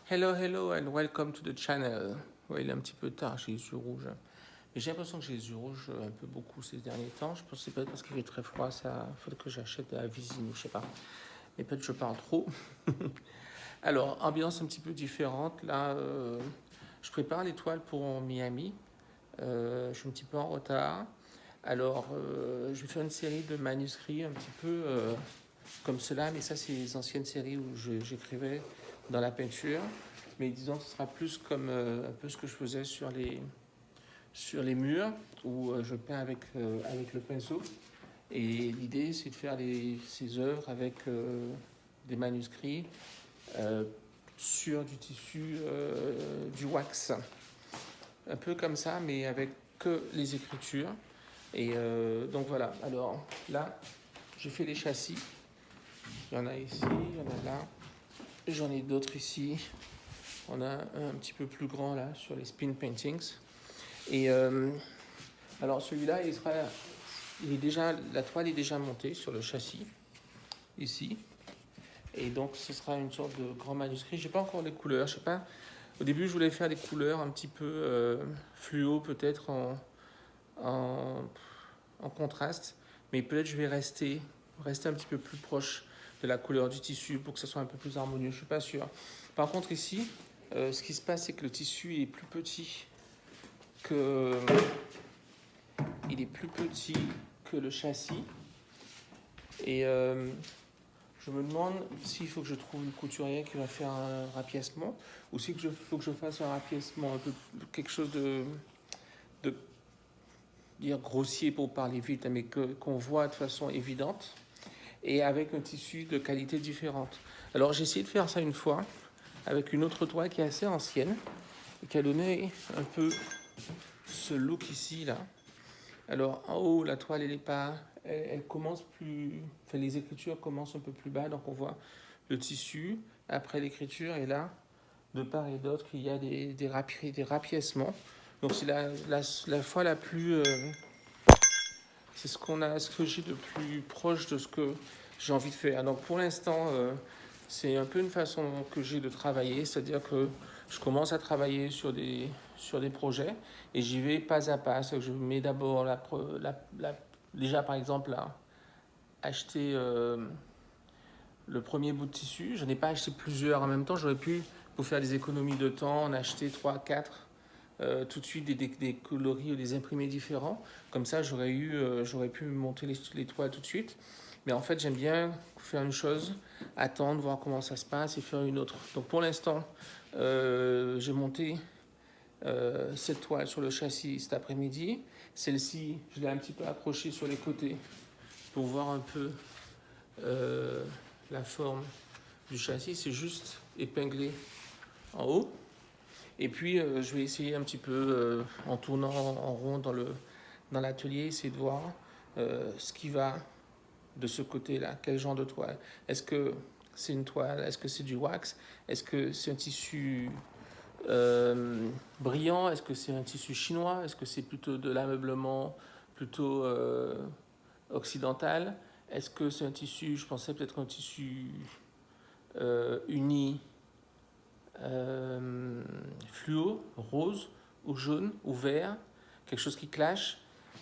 Hello, hello and welcome to the channel. Ouais, il est un petit peu tard, j'ai les yeux rouges. Mais j'ai l'impression que j'ai les yeux rouges un peu beaucoup ces derniers temps. Je pense que c'est peut-être parce qu'il fait très froid, ça faudrait que j'achète de la visine, je sais pas. Mais peut-être que je parle trop. Alors, ambiance un petit peu différente. Là, je prépare l'étoile pour Miami. Je suis un petit peu en retard. Alors, je vais faire une série de manuscrits un petit peu comme cela, mais ça, c'est les anciennes séries où j'écrivais dans la peinture. Mais disons que ce sera plus comme un peu ce que je faisais sur les murs, où je peins avec le pinceau. Et l'idée, c'est de faire ces œuvres avec des manuscrits sur du tissu, du wax. Un peu comme ça, mais avec que les écritures. Et donc voilà, alors là, j'ai fait les châssis. Il y en a ici, il y en a là. J'en ai d'autres ici. On a un petit peu plus grand là sur les spin paintings. Et alors celui-là, la toile est déjà montée sur le châssis, ici. Et donc ce sera une sorte de grand manuscrit. J'ai pas encore les couleurs, je sais pas. Au début, je voulais faire des couleurs un petit peu fluo, peut-être en contraste. Mais peut-être je vais rester un petit peu plus proche de la couleur du tissu pour que ce soit un peu plus harmonieux. Je suis pas sûr. Par contre ici, ce qui se passe, c'est que le tissu est plus petit que le châssis. Et je me demande s'il faut que je trouve une couturière qui va faire un rapiècement ou s'il faut que je fasse un rapiècement un peu quelque chose de dire grossier pour parler vite, mais qu'on voit de façon évidente et avec un tissu de qualité différente. Alors j'ai essayé de faire ça une fois avec une autre toile qui est assez ancienne et qui a donné un peu ce look ici là. Alors en haut, la toile elle commence plus, enfin les écritures commencent un peu plus bas, donc on voit le tissu après l'écriture, et là de part et d'autre il y a des rapiècements. Donc c'est la fois la plus c'est ce que j'ai de plus proche de ce que j'ai envie de faire. Donc pour l'instant, c'est un peu une façon que j'ai de travailler, c'est-à-dire que je commence à travailler sur des projets et j'y vais pas à pas. Je mets d'abord déjà par exemple là, acheter le premier bout de tissu. Je n'ai pas acheté plusieurs en même temps. J'aurais pu, pour faire des économies de temps, en acheter 3, 4 tout de suite des coloris ou des imprimés différents. Comme ça, j'aurais pu monter les toiles tout de suite. Mais en fait, j'aime bien faire une chose, attendre, voir comment ça se passe et faire une autre. Donc pour l'instant, j'ai monté cette toile sur le châssis cet après-midi. Celle-ci, je l'ai un petit peu accrochée sur les côtés pour voir un peu la forme du châssis. C'est juste épinglé en haut. Et puis, je vais essayer un petit peu, en tournant en rond dans l'atelier, essayer de voir ce qui va de ce côté-là, quel genre de toile. Est-ce que c'est une toile? Est-ce que c'est du wax? Est-ce que c'est un tissu brillant? Est-ce que c'est un tissu chinois? Est-ce que c'est plutôt de l'ameublement plutôt occidental? Est-ce que c'est un tissu, je pensais peut-être un tissu uni, fluo, rose ou jaune ou vert, quelque chose qui clash,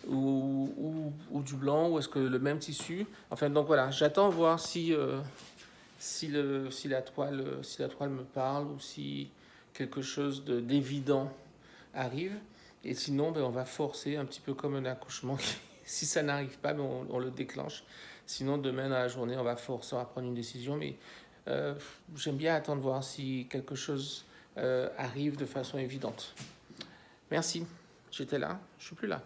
ou du blanc, ou est-ce que le même tissu. Enfin, donc voilà, j'attends voir si la toile me parle ou si quelque chose d'évident arrive. Et sinon, on va forcer un petit peu comme un accouchement. Si ça n'arrive pas, on le déclenche. Sinon, demain dans la journée, on va forcer à prendre une décision. Mais j'aime bien attendre voir si quelque chose arrive de façon évidente. Merci, j'étais là, je suis plus là.